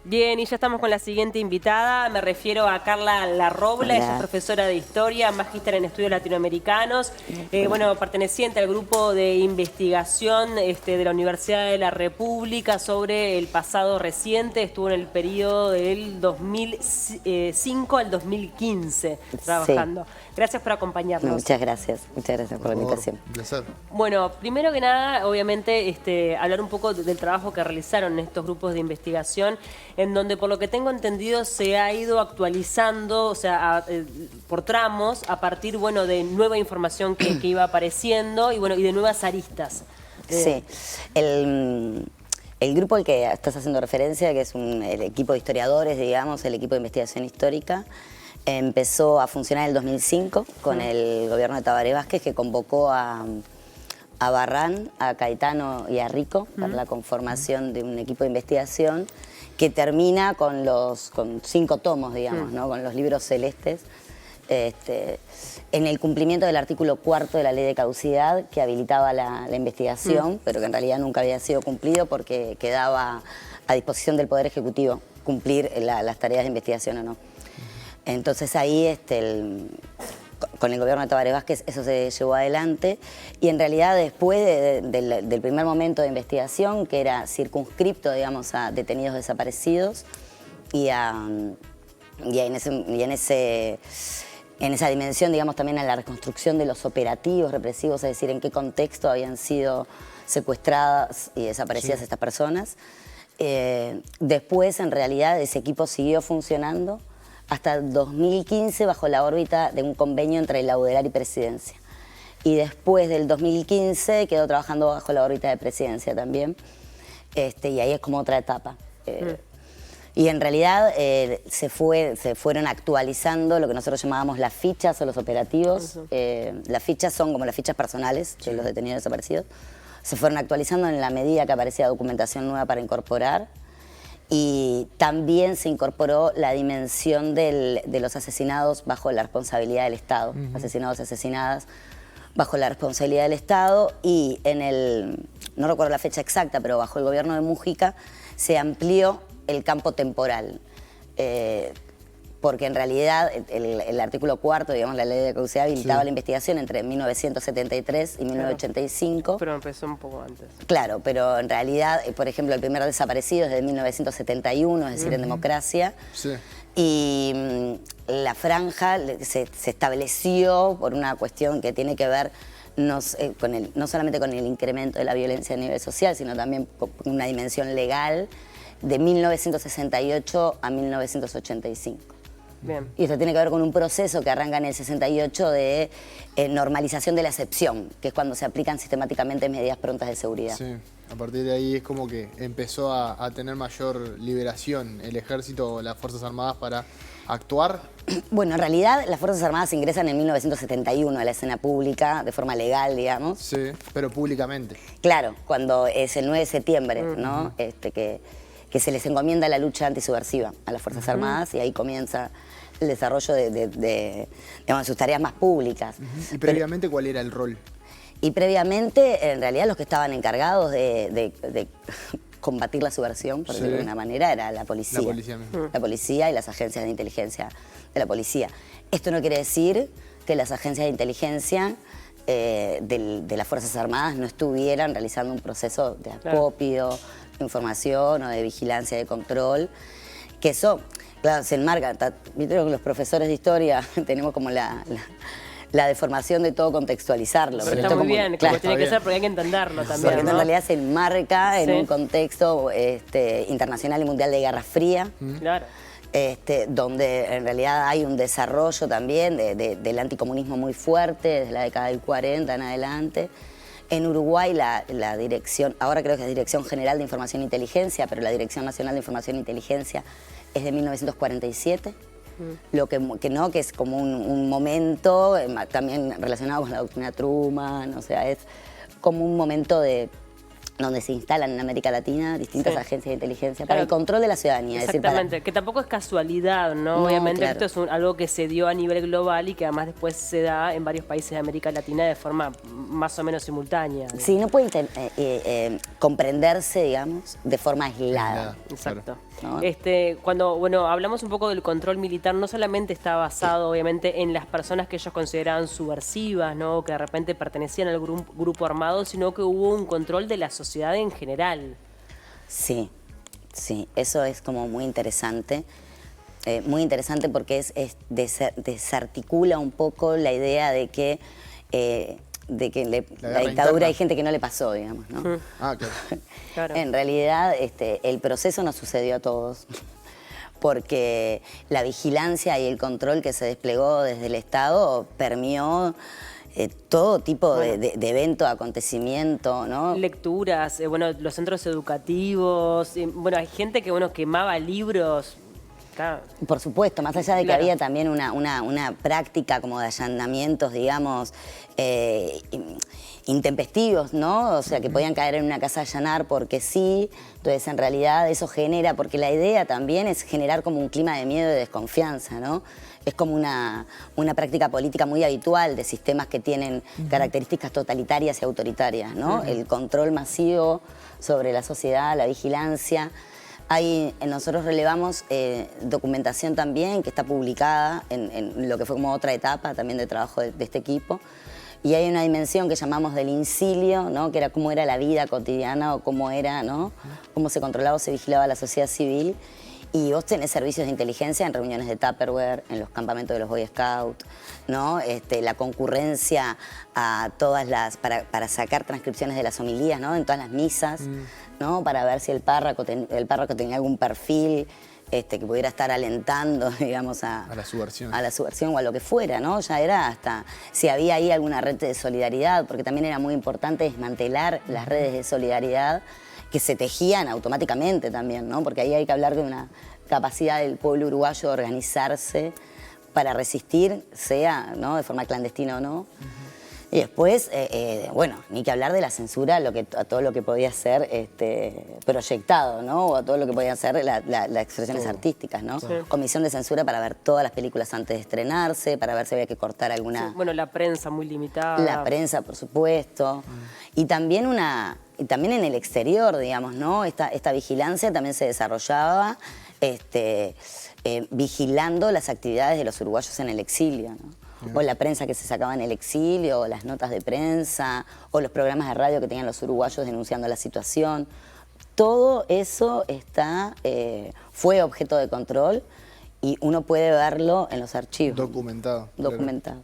Bien, y ya estamos con la siguiente invitada. Me refiero a Carla Larrobla. Ella es profesora de Historia, magíster en Estudios Latinoamericanos. Bueno, perteneciente al grupo de investigación de la Universidad de la República sobre el pasado reciente. Estuvo en el periodo del 2005 al 2015 trabajando. Sí. Gracias por acompañarnos. Muchas gracias por la invitación. Un placer. Bueno, primero que nada, obviamente, hablar un poco del trabajo que realizaron en estos grupos de investigación, en donde, por lo que tengo entendido, se ha ido actualizando, o sea, por tramos, a partir, bueno, de nueva información que iba apareciendo y, bueno, y de nuevas aristas. Sí. El grupo al que estás haciendo referencia, que es el equipo de historiadores, digamos, el equipo de investigación histórica, empezó a funcionar en el 2005 con el gobierno de Tabaré Vázquez, que convocó a Barrán, a Caetano y a Rico para la conformación de un equipo de investigación que termina con 5 tomos, digamos, ¿no? Con los libros celestes, en el cumplimiento del artículo 4 de la ley de caducidad que habilitaba la investigación, pero que en realidad nunca había sido cumplido porque quedaba a disposición del Poder Ejecutivo cumplir las tareas de investigación o no. Entonces ahí con el gobierno de Tabaré Vázquez eso se llevó adelante y en realidad después del primer momento de investigación, que era circunscripto, digamos, a detenidos desaparecidos y en esa dimensión, digamos, también a la reconstrucción de los operativos represivos, es decir, en qué contexto habían sido secuestradas y desaparecidas estas personas. Después, en realidad, ese equipo siguió funcionando hasta 2015 bajo la órbita de un convenio entre Laudelar y Presidencia. Y después del 2015 quedó trabajando bajo la órbita de Presidencia también, y ahí es como otra etapa. Y en realidad se fueron actualizando lo que nosotros llamábamos las fichas o los operativos. Las fichas son como las fichas personales de los detenidos desaparecidos. Se fueron actualizando en la medida que aparecía documentación nueva para incorporar. Y también se incorporó la dimensión de los asesinados bajo la responsabilidad del Estado, asesinados y asesinadas bajo la responsabilidad del Estado, y no recuerdo la fecha exacta, pero bajo el gobierno de Mújica se amplió el campo temporal, porque en realidad el artículo 4, digamos, la ley de caducidad habilitaba la investigación entre 1973 y 1985. Pero empezó un poco antes. Claro, pero en realidad, por ejemplo, el primer desaparecido es de 1971, es decir, en democracia. Sí. Y la franja se estableció por una cuestión que tiene que ver no solamente con el incremento de la violencia a nivel social, sino también con una dimensión legal de 1968 a 1985. Bien. Y esto tiene que ver con un proceso que arranca en el 68 de normalización de la excepción, que es cuando se aplican sistemáticamente medidas prontas de seguridad. Sí, a partir de ahí es como que empezó a tener mayor liberación el ejército o las Fuerzas Armadas para actuar. Bueno, en realidad las Fuerzas Armadas ingresan en 1971 a la escena pública, de forma legal, digamos. Sí, pero públicamente. Claro, cuando es el 9 de septiembre, ¿no? Que se les encomienda la lucha antisubversiva a las Fuerzas Armadas y ahí comienza el desarrollo de sus tareas más públicas. ¿Y previamente cuál era el rol? Y previamente, en realidad, los que estaban encargados de combatir la subversión, por decirlo de una manera, era la policía. La policía misma. La policía y las agencias de inteligencia de la policía. Esto no quiere decir que las agencias de inteligencia de las Fuerzas Armadas no estuvieran realizando un proceso de acopio, de información o de vigilancia, de control, que eso, claro, se enmarca. Viste que los profesores de historia tenemos como la deformación de todo contextualizarlo. Pero está muy bien, claro, como tiene que ser, porque hay que entenderlo también, porque ¿no? en realidad se enmarca en un contexto internacional y mundial de Guerra Fría. Claro. Donde en realidad hay un desarrollo también del anticomunismo muy fuerte desde la década del 40 en adelante. En Uruguay la dirección, ahora creo que es Dirección General de Información e Inteligencia, pero la Dirección Nacional de Información e Inteligencia es de 1947. Lo que es como un momento también relacionado con la doctrina Truman, o sea, es como un momento de donde se instalan en América Latina distintas Sí. agencias de inteligencia Claro. para el control de la ciudadanía. Es decir, Exactamente, que tampoco es casualidad, ¿no? No, Obviamente claro. esto es algo que se dio a nivel global y que además después se da en varios países de América Latina de forma más o menos simultánea. sí, no puede comprenderse, digamos, de forma aislada. Exacto. ¿No? Cuando hablamos un poco del control militar, no solamente está basado obviamente en las personas que ellos consideraban subversivas, ¿no? Que de repente pertenecían al grupo armado, sino que hubo un control de la sociedad en general. Sí, sí, eso es como muy interesante. Muy interesante porque desarticula un poco la idea de que la dictadura interna. hay gente que no le pasó, digamos, ¿no? Ah, claro. Claro. En realidad, el proceso nos sucedió a todos, porque la vigilancia y el control que se desplegó desde el Estado permeó todo tipo de evento, acontecimiento, ¿no? Lecturas, los centros educativos, hay gente que quemaba libros. Claro. Por supuesto, más allá de que Claro. había también una práctica como de allanamientos, digamos, intempestivos, ¿no? O sea, que podían caer en una casa a allanar porque sí. Entonces, en realidad, eso genera, porque la idea también es generar como un clima de miedo y de desconfianza, ¿no? Es como una práctica política muy habitual de sistemas que tienen características totalitarias y autoritarias, ¿no? El control masivo sobre la sociedad, la vigilancia. Nosotros relevamos documentación también que está publicada en lo que fue como otra etapa también de trabajo de este equipo. Y hay una dimensión que llamamos del incilio, ¿no? Que era cómo era la vida cotidiana o cómo era, ¿no? Cómo se controlaba o se vigilaba la sociedad civil. Y vos tenés servicios de inteligencia en reuniones de Tupperware, en los campamentos de los Boy Scouts, ¿no? La concurrencia a todas para sacar transcripciones de las homilías, ¿no? En todas las misas, ¿no? Para ver si el párroco tenía algún perfil que pudiera estar alentando, digamos, a la subversión. A la subversión o a lo que fuera, ¿no? Ya era hasta si había ahí alguna red de solidaridad, porque también era muy importante desmantelar las redes de solidaridad que se tejían automáticamente también, ¿no? Porque ahí hay que hablar de una capacidad del pueblo uruguayo de organizarse para resistir, sea, ¿no? De forma clandestina o no. Y después, ni que hablar de la censura a todo lo que podía ser proyectado, ¿no? O a todo lo que podían ser las expresiones artísticas, ¿no? Sí. Comisión de censura para ver todas las películas antes de estrenarse, para ver si había que cortar alguna... Sí, la prensa muy limitada. La prensa, por supuesto. Y también en el exterior, digamos, ¿no? Esta vigilancia también se desarrollaba vigilando las actividades de los uruguayos en el exilio, ¿no? O la prensa que se sacaba en el exilio, o las notas de prensa, o los programas de radio que tenían los uruguayos denunciando la situación. Todo eso fue objeto de control y uno puede verlo en los archivos. Documentado. Documentado.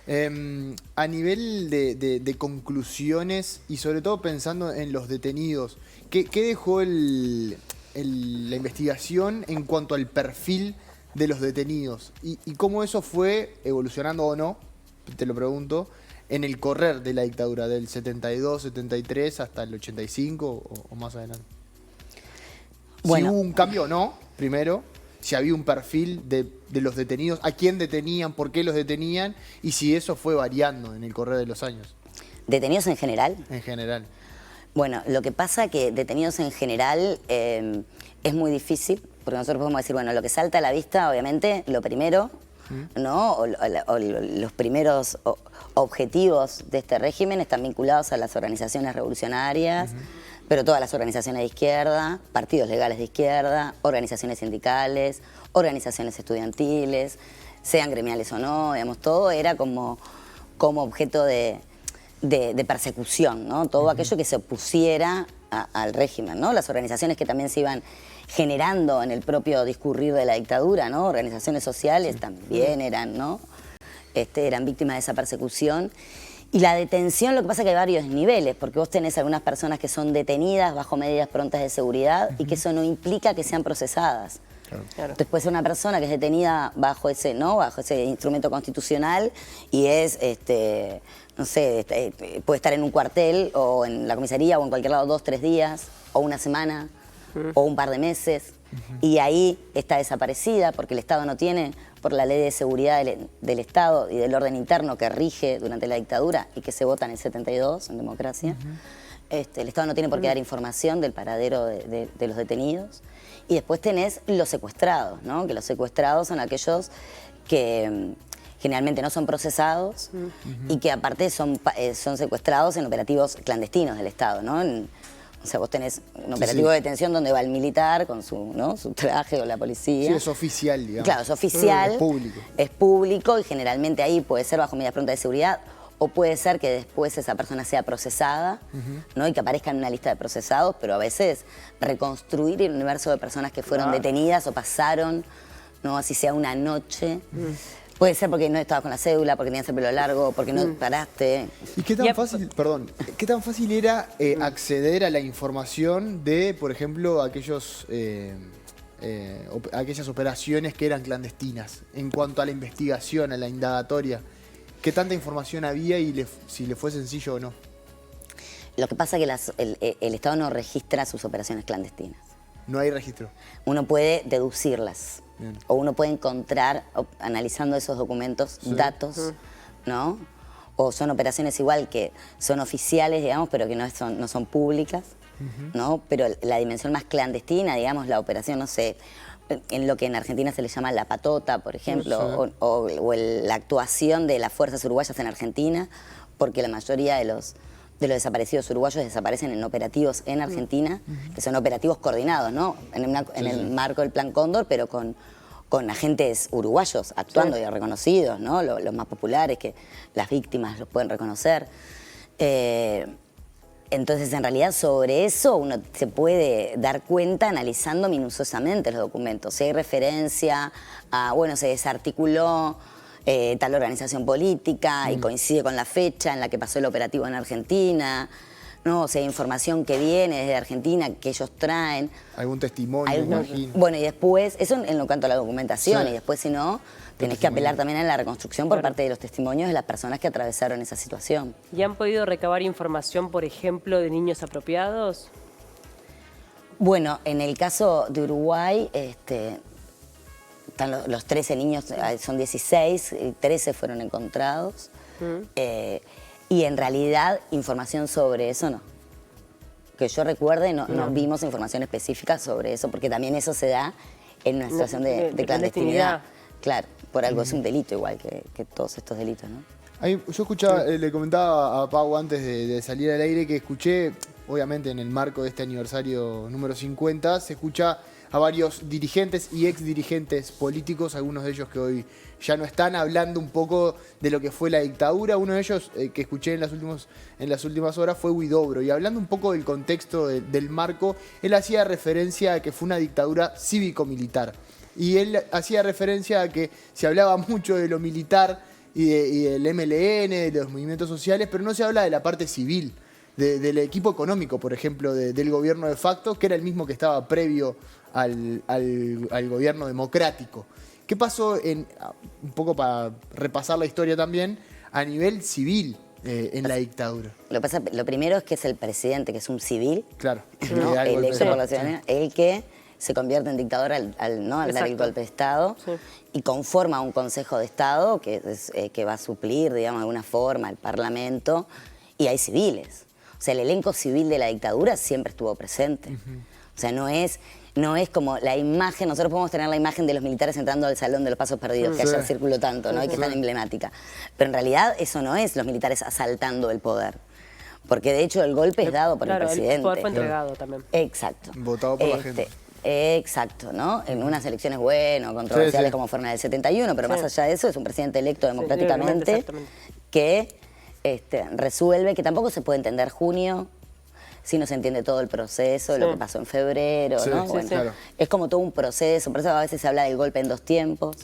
Claro. A nivel de conclusiones y sobre todo pensando en los detenidos, ¿qué dejó la investigación en cuanto al perfil de los detenidos? ¿Y cómo eso fue evolucionando o no, te lo pregunto, en el correr de la dictadura del 72, 73 hasta el 85 o más adelante? Bueno. Si hubo un cambio o no, primero, si había un perfil de los detenidos, a quién detenían, por qué los detenían y si eso fue variando en el correr de los años. ¿Detenidos en general? En general. Bueno, lo que pasa que detenidos en general es muy difícil, porque nosotros podemos decir, lo que salta a la vista, obviamente, lo primero, ¿no? O los primeros objetivos de este régimen están vinculados a las organizaciones revolucionarias, pero todas las organizaciones de izquierda, partidos legales de izquierda, organizaciones sindicales, organizaciones estudiantiles, sean gremiales o no, digamos, todo era como objeto de persecución, ¿no? Todo aquello que se opusiera al régimen, ¿no? Las organizaciones que también se iban generando en el propio discurrir de la dictadura, ¿no? Organizaciones sociales también eran, ¿no? Eran víctimas de esa persecución. Y la detención, lo que pasa es que hay varios niveles, porque vos tenés algunas personas que son detenidas bajo medidas prontas de seguridad y que eso no implica que sean procesadas. Claro. Entonces puede ser una persona que es detenida bajo ese instrumento constitucional y es, no sé, puede estar en un cuartel o en la comisaría o en cualquier lado 2, 3 días o una semana o un par de meses y ahí está desaparecida porque el Estado no tiene, por la ley de seguridad del Estado y del orden interno que rige durante la dictadura y que se vota en el 72 en democracia, el Estado no tiene por qué dar información del paradero de los detenidos. Y después tenés los secuestrados, ¿no? Que los secuestrados son aquellos que generalmente no son procesados y que aparte son secuestrados en operativos clandestinos del Estado, ¿no? O sea, vos tenés un operativo de detención donde va el militar con su traje o la policía. Sí, es oficial, digamos. Claro, es oficial. Es público. Es público y generalmente ahí puede ser bajo medidas prontas de seguridad o puede ser que después esa persona sea procesada, ¿no? Y que aparezca en una lista de procesados, pero a veces reconstruir el universo de personas que fueron detenidas o pasaron, ¿no? Así sea una noche. Puede ser porque no estabas con la cédula, porque tenías el pelo largo, porque no paraste. ¿Y qué tan fácil, perdón, qué tan fácil era acceder a la información de, por ejemplo, aquellas operaciones que eran clandestinas en cuanto a la investigación, a la indagatoria? ¿Qué tanta información había y si le fue sencillo o no? Lo que pasa es que el Estado no registra sus operaciones clandestinas. No hay registro. Uno puede deducirlas. Bien. O uno puede encontrar, analizando esos documentos, datos, ¿no? O son operaciones igual que son oficiales, digamos, pero que no son públicas, ¿no? Pero la dimensión más clandestina, digamos, la operación, no sé, en lo que en Argentina se le llama la patota, por ejemplo, la actuación de las fuerzas uruguayas en Argentina, porque la mayoría de los desaparecidos uruguayos desaparecen en operativos en Argentina, que son operativos coordinados, ¿no? En el marco del Plan Cóndor, pero con agentes uruguayos actuando y reconocidos, ¿no? Los más populares, que las víctimas los pueden reconocer. Entonces, en realidad, sobre eso uno se puede dar cuenta analizando minuciosamente los documentos. Si hay referencia a, bueno, se desarticuló tal organización política y coincide con la fecha en la que pasó el operativo en Argentina, ¿no? O sea, hay información que viene desde Argentina que ellos traen. Algún testimonio, imagino. Bueno, y después, eso en cuanto a la documentación, y después, si no, tenés que apelar también a la reconstrucción por parte de los testimonios de las personas que atravesaron esa situación. ¿Y han podido recabar información, por ejemplo, de niños apropiados? Bueno, en el caso de Uruguay, están los 13 niños, son 16, 13 fueron encontrados. Y en realidad, información sobre eso no. Que yo recuerde, no vimos información específica sobre eso, porque también eso se da en una situación de clandestinidad. Claro, por algo es un delito igual que todos estos delitos, ¿no? Yo escuchaba, le comentaba a Pau antes de salir al aire que escuché, obviamente en el marco de este aniversario número 50, se escucha a varios dirigentes y exdirigentes políticos, algunos de ellos que hoy ya no están, hablando un poco de lo que fue la dictadura. Uno de ellos que escuché en las últimas horas fue Huidobro, y hablando un poco del contexto del marco, él hacía referencia a que fue una dictadura cívico-militar. Y él hacía referencia a que se hablaba mucho de lo militar y del MLN, de los movimientos sociales, pero no se habla de la parte civil, del equipo económico, por ejemplo, del gobierno de facto, que era el mismo que estaba previo al gobierno democrático. ¿Qué pasó, un poco para repasar la historia también, a nivel civil en la dictadura? Lo primero es que es el presidente, que es un civil, Claro, ¿no? Electo por la ciudadanía, el que se convierte en dictador al dar el golpe de Estado y conforma un Consejo de Estado que va a suplir, digamos, de alguna forma al Parlamento, y hay civiles. O sea, el elenco civil de la dictadura siempre estuvo presente. O sea, no es como la imagen, nosotros podemos tener la imagen de los militares entrando al Salón de los Pasos Perdidos, que ayer circuló tanto, ¿no? Y que es tan emblemática. Pero en realidad eso no es los militares asaltando el poder. Porque de hecho el golpe es dado por el presidente. El poder fue entregado también. Exacto. Votado por la gente. Exacto, ¿no? En unas elecciones, bueno, controversiales como fueron en el 71, pero más allá de eso es un presidente electo democráticamente que resuelve, que tampoco se puede entender junio si no se entiende todo el proceso, lo que pasó en febrero, ¿no? Bueno, claro. Es como todo un proceso, por eso a veces se habla del golpe en dos tiempos.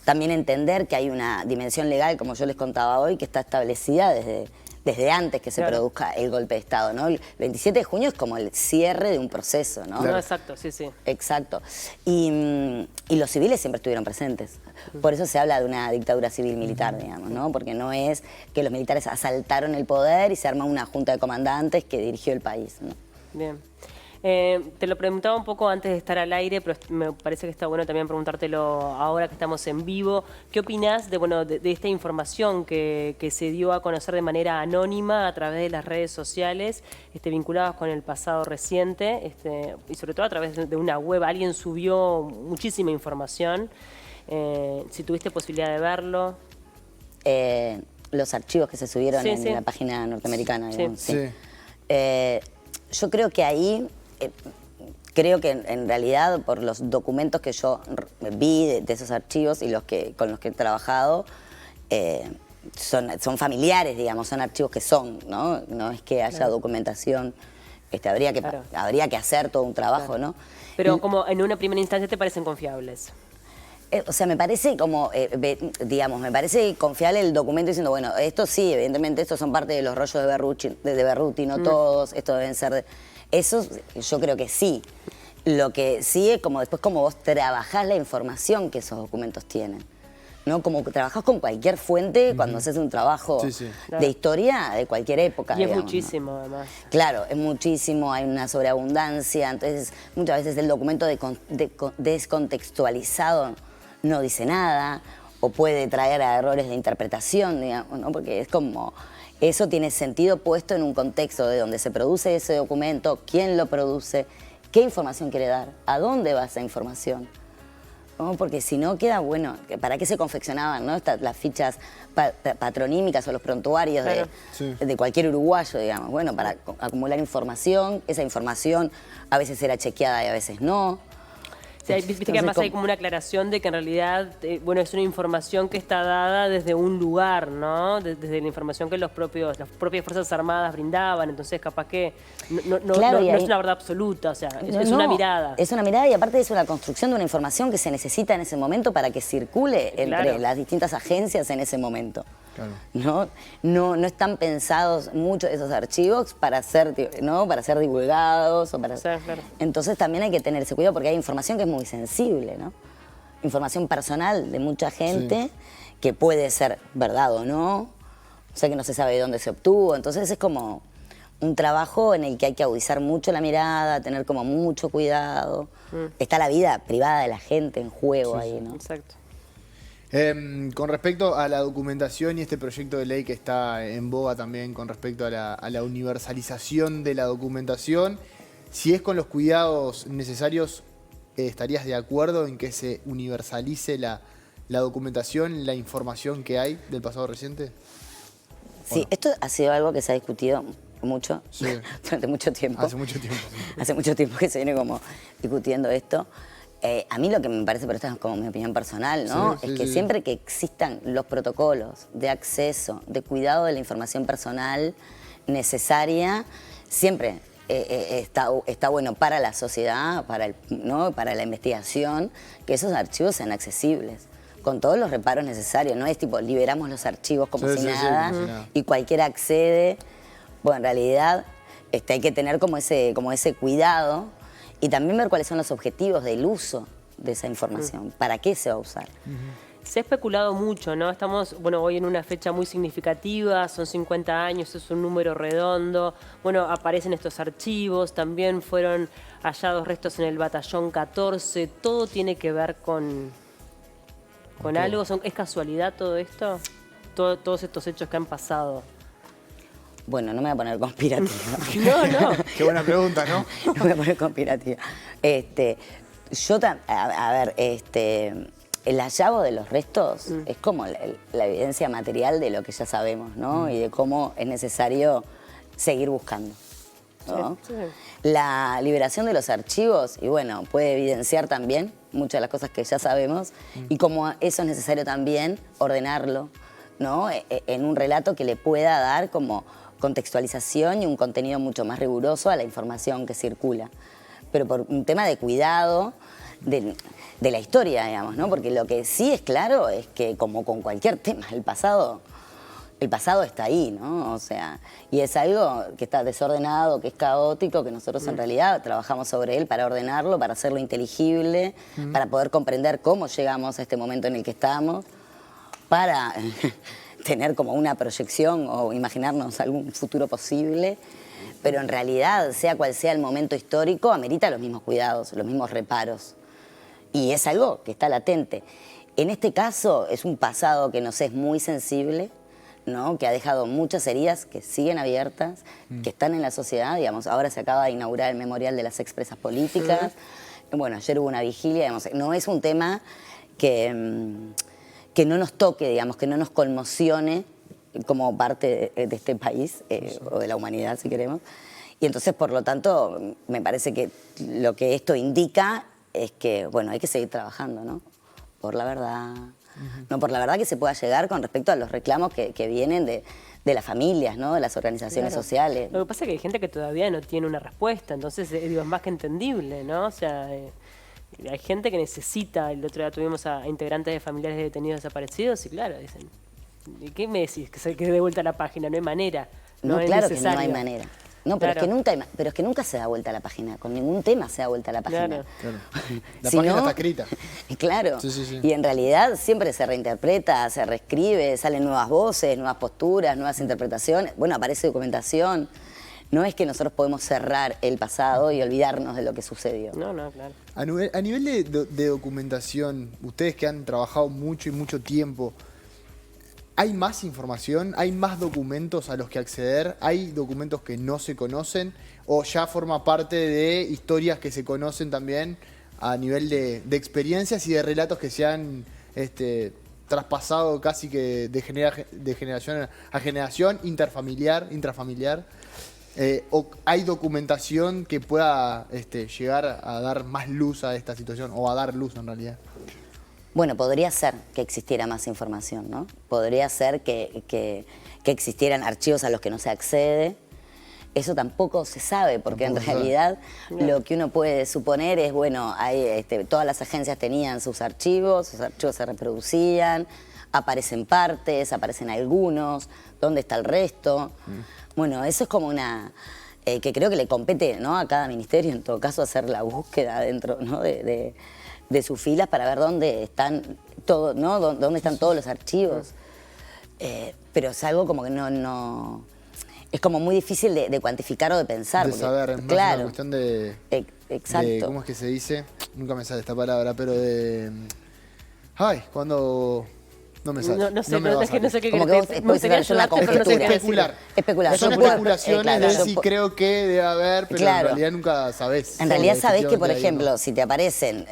También entender que hay una dimensión legal, como yo les contaba hoy, que está establecida desde antes que se produzca el golpe de Estado, ¿no? El 27 de junio es como el cierre de un proceso, ¿no? No, exacto, sí. Exacto. Y los civiles siempre estuvieron presentes. Por eso se habla de una dictadura civil-militar, digamos, ¿no? Porque no es que los militares asaltaron el poder y se armó una junta de comandantes que dirigió el país, ¿no? Bien. Te lo preguntaba un poco antes de estar al aire, pero me parece que está bueno también preguntártelo ahora que estamos en vivo. ¿Qué opinás de esta información que se dio a conocer de manera anónima a través de las redes sociales, vinculadas con el pasado reciente, y sobre todo a través de una web? Alguien subió muchísima información. Si tuviste posibilidad de verlo. Los archivos que se subieron Sí, en sí. la página norteamericana, digamos, Sí. Yo creo que ahí, creo que en realidad por los documentos que yo vi de esos archivos y con los que he trabajado, son familiares, digamos, son archivos que son, ¿no? No es que haya Claro. documentación, Claro. habría que hacer todo un trabajo, Claro. ¿no? Pero como en una primera instancia te parecen confiables. O sea, me parece como, digamos, me parece confiable el documento diciendo, bueno, esto sí, evidentemente, estos son parte de los rollos de Berruti, no todos, estos deben ser de... Eso yo creo que sí. Lo que sí es como después como vos trabajás la información que esos documentos tienen. ¿No? Como que trabajás con cualquier fuente cuando haces un trabajo Sí, sí. Claro. de historia de cualquier época. Y es digamos, ¿no? muchísimo, además. Claro, es muchísimo, hay una sobreabundancia, entonces muchas veces el documento descontextualizado no dice nada o puede traer a errores de interpretación, digamos, ¿no? Porque es como, eso tiene sentido puesto en un contexto de donde se produce ese documento, quién lo produce, qué información quiere dar, a dónde va esa información. ¿No? Porque si no queda, bueno, ¿para qué se confeccionaban, ¿no? Las fichas patronímicas o los prontuarios Claro. Sí. de cualquier uruguayo, digamos? Bueno, para acumular información, esa información a veces era chequeada y a veces no. Sí, viste que además hay como una aclaración de que en realidad, bueno, es una información que está dada desde un lugar, ¿no? Desde la información que las propias Fuerzas Armadas brindaban, entonces capaz que Claro, no es una verdad absoluta, o sea, es una mirada. Es una mirada y aparte es una construcción de una información que se necesita en ese momento para que circule entre Claro. las distintas agencias en ese momento. Claro. No están pensados muchos de esos archivos para ser, ¿no? Para ser divulgados o para... Sí, claro. Entonces también hay que tener ese cuidado porque hay información que es muy sensible, ¿no? Información personal de mucha gente que puede ser verdad o no, o sea que no se sabe de dónde se obtuvo, entonces es como un trabajo en el que hay que agudizar mucho la mirada, tener como mucho cuidado. Está la vida privada de la gente en juego ahí, ¿no? Exacto. Con respecto a la documentación y este proyecto de ley que está en boga también con respecto a la universalización de la documentación, si es con los cuidados necesarios, ¿estarías de acuerdo en que se universalice la documentación, la información que hay del pasado reciente? Sí, esto ha sido algo que se ha discutido mucho, Sí. durante mucho tiempo. Hace mucho tiempo. Sí. Hace mucho tiempo que se viene como discutiendo esto. A mí lo que me parece, pero esto es como mi opinión personal, ¿no? Sí, es sí, que sí. siempre que existan los protocolos de acceso, de cuidado de la información personal necesaria, siempre está bueno para la sociedad, ¿no? Para la investigación, que esos archivos sean accesibles, con todos los reparos necesarios. No es tipo, liberamos los archivos como Sí, si sí, sí, nada como si nada. y cualquiera accede. Bueno, en realidad hay que tener como ese cuidado y también ver cuáles son los objetivos del uso de esa información, para qué se va a usar. Se ha especulado mucho, ¿no? Estamos, bueno, hoy en una fecha muy significativa, son 50 años, es un número redondo. Bueno, aparecen estos archivos, también fueron hallados restos en el batallón 14. ¿Todo tiene que ver con algo? ¿Es casualidad todo esto? Todos estos hechos que han pasado. Bueno, no me voy a poner conspirativa. No. Qué buena pregunta, ¿no? No me voy a poner conspirativa. A ver, el hallazgo de los restos es como la evidencia material de lo que ya sabemos, ¿no? Y de cómo es necesario seguir buscando, ¿no? Sí. La liberación de los archivos, y bueno, puede evidenciar también muchas de las cosas que ya sabemos y cómo eso es necesario también ordenarlo, ¿no? En un relato que le pueda dar como contextualización y un contenido mucho más riguroso a la información que circula. Pero por un tema de cuidado de la historia, digamos, ¿no? Porque lo que sí es claro es que, como con cualquier tema, el pasado está ahí, ¿no? O sea, y es algo que está desordenado, que es caótico, que nosotros en realidad trabajamos sobre él para ordenarlo, para hacerlo inteligible, para poder comprender cómo llegamos a este momento en el que estamos, para tener como una proyección o imaginarnos algún futuro posible. pero en realidad, sea cual sea el momento histórico, amerita los mismos cuidados, los mismos reparos. Y es algo que está latente. En este caso es un pasado que nos es muy sensible, ¿no? Que ha dejado muchas heridas que siguen abiertas, que están en la sociedad. Digamos, ahora se acaba de inaugurar el memorial de las expresas políticas. Bueno, ayer hubo una vigilia. Digamos, no es un tema que no nos toque, digamos, que no nos conmocione como parte de este país, o de la humanidad, si queremos. Y entonces, por lo tanto, me parece que lo que esto indica es que, bueno, hay que seguir trabajando, ¿no? Por la verdad. No, por la verdad que se pueda llegar con respecto a los reclamos que vienen de las familias, ¿no? De las organizaciones sociales. Lo que pasa es que hay gente que todavía no tiene una respuesta, entonces digo, es más que entendible, ¿no? O sea, hay gente que necesita. El otro día tuvimos a integrantes de familiares de detenidos desaparecidos y claro, dicen, ¿y qué me decís? Que se quede de vuelta a la página, no hay manera. No, es claro necesario. que no hay manera. No, pero, Claro. es que nunca se da vuelta a la página, con ningún tema se da vuelta a la página. Claro. La Si página no, está escrita. Claro, Sí. y en realidad siempre se reinterpreta, se reescribe, salen nuevas voces, nuevas posturas, nuevas interpretaciones, bueno, aparece documentación. No es que nosotros podemos cerrar el pasado y olvidarnos de lo que sucedió. No, claro. A nivel de documentación, ustedes que han trabajado mucho y mucho tiempo, ¿hay más información? ¿Hay más documentos a los que acceder? ¿Hay documentos que no se conocen? ¿O ya forma parte de historias que se conocen también a nivel de experiencias y de relatos que se han traspasado casi que de generación a generación, intrafamiliar? ¿O hay documentación que pueda llegar a dar más luz a esta situación, o a dar luz en realidad? Bueno, podría ser que existiera más información, ¿no? Podría ser que existieran archivos a los que no se accede. Eso tampoco se sabe, porque en realidad lo que uno puede suponer es, bueno, todas las agencias tenían sus archivos se reproducían, aparecen partes, aparecen algunos, ¿dónde está el resto? Bueno, eso es como una... que creo que le compete, ¿no?, a cada ministerio, en todo caso, hacer la búsqueda dentro, ¿no?, de sus filas para ver dónde están todos, ¿no?, dónde están todos los archivos. Pero es algo como que no es como muy difícil de cuantificar o de pensar. De porque, saber, es más claro, una cuestión de... Exacto. ¿Cómo es que se dice? Nunca me sale esta palabra, pero de... Ay, cuando... No me sale. No sé, me va a es que no sé salir. qué Como que vos me puedes gustaría hacer una ayudarte, pero no sé qué conjetura. decir. Especular. Son Yo puedo- especulaciones claro, de yo si puedo- creo que debe haber, pero Claro. en realidad nunca sabés. En realidad si sabés que, por efectivamente hay o no. ejemplo, si te aparecen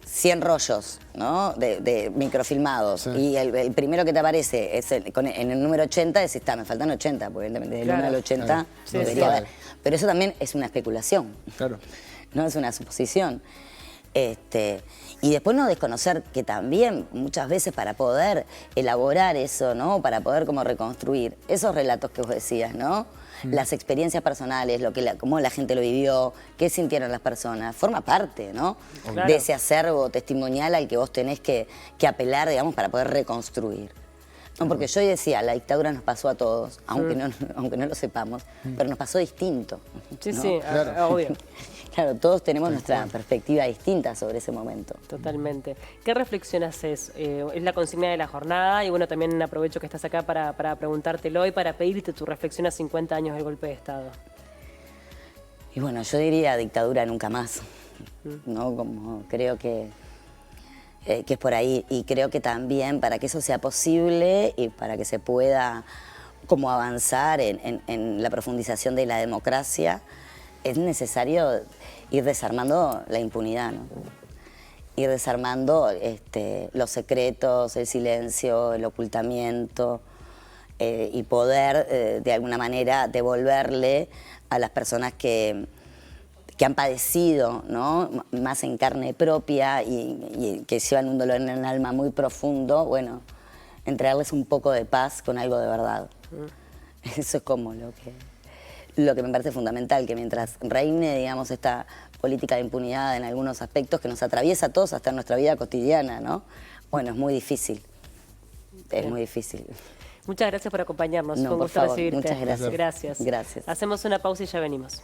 100 rollos, ¿no?, de microfilmados, Sí. y el primero que te aparece es en el número 80, decís, me faltan 80, porque evidentemente del 1 Claro. al 80 Claro. Sí, debería sí. haber. Pero eso también es una especulación. Claro. No es una suposición. Y después no desconocer que también muchas veces para poder elaborar eso, ¿no?, para poder como reconstruir esos relatos que vos decías, ¿no?, las experiencias personales, cómo la gente lo vivió, qué sintieron las personas, forma parte, ¿no?, Claro. de ese acervo testimonial al que vos tenés que apelar, digamos, para poder reconstruir. No, porque yo decía, la dictadura nos pasó a todos, aunque no lo sepamos, pero nos pasó distinto. Sí, ¿no? sí, Claro. obvio. Claro, todos tenemos nuestra perspectiva distinta sobre ese momento. Totalmente. ¿Qué reflexión haces? Es la consigna de la jornada y bueno, también aprovecho que estás acá para preguntártelo y para pedirte tu reflexión a 50 años del golpe de Estado. Y bueno, yo diría dictadura nunca más, ¿no? Como creo que es por ahí, y creo que también para que eso sea posible y para que se pueda como avanzar en la profundización de la democracia, es necesario ir desarmando la impunidad, ¿no? Ir desarmando los secretos, el silencio, el ocultamiento, y poder de alguna manera devolverle a las personas que han padecido, ¿no?, más en carne propia y que llevan un dolor en el alma muy profundo, bueno, entregarles un poco de paz con algo de verdad. Eso es como lo que me parece fundamental, que mientras reine, digamos, esta política de impunidad en algunos aspectos que nos atraviesa a todos hasta en nuestra vida cotidiana, ¿no? Bueno, es muy difícil. Es muy difícil. Muchas gracias por acompañarnos. No, Fue un por gusto favor, recibirte. muchas gracias. Gracias. Gracias. Hacemos una pausa y ya venimos.